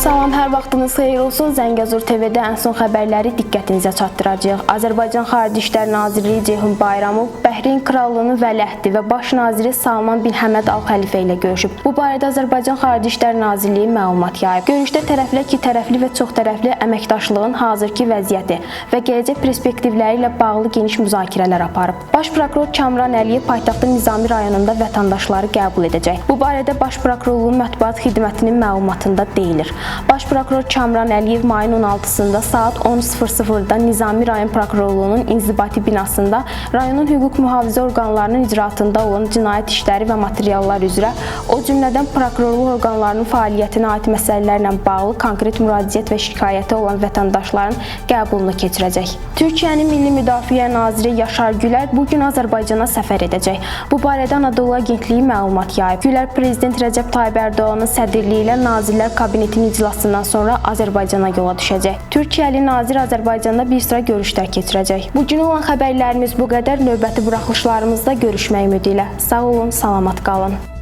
Salam, hər vaxtınız xeyir olsun. Zəngəzur TV-də ən son xəbərləri diqqətinizə çatdıracağıq. Azərbaycan Xarici İşlər Naziri Ceyhun Bayramov Bəhreyn Krallığının vəliəhdi və baş naziri Salman bin Həməd Al-Xəlifə ilə görüşüb. Bu barədə Azərbaycan Xarici İşlər Nazirliyi məlumat yayıb. Görüşdə tərəflər ikitərəfli və çoxtərəfli əməkdaşlığın hazırki vəziyyəti və gələcək perspektivləri ilə bağlı geniş müzakirələr aparıb. Baş prokuror Kamran Əliyev paytaxtın Nizami rayonunda vətəndaşları qəbul edəcək. Bu barədə Baş Prokurorluğun mətbuat xidmətinin məlumatında deyilir. Baş prokuror Kamran Əliyev mayın 16-sında saat 10:00-da Nizami rayon prokurorluğunun inzibati binasında rayonun hüquq mühafizə orqanlarının icraatında olan cinayət işləri və materiallar üzrə, o cümlədən prokurorluq orqanlarının fəaliyyətinə aid məsələlərlə bağlı konkret müraciət və şikayəti olan vətəndaşların qəbulunu keçirəcək. Türkiyənin Milli Müdafiə Naziri Yaşar Gülər bu gün Azərbaycana səfər edəcək. Bu barədə Anadolu Agentliyi məlumat yayıb. Gülər Prezident Rəcəb Tayyib Ərdoğanın sədrliyi ilə Nazirlər Kabinetinin iclasından sonra Azərbaycana yola düşəcək. Türkiyəli nazir Azərbaycanda bir sıra görüşlər keçirəcək. Bugün olan xəbərlərimiz bu qədər. Növbəti buraxılışlarımızda görüşmək ümidi ilə. Sağ olun, salamat qalın.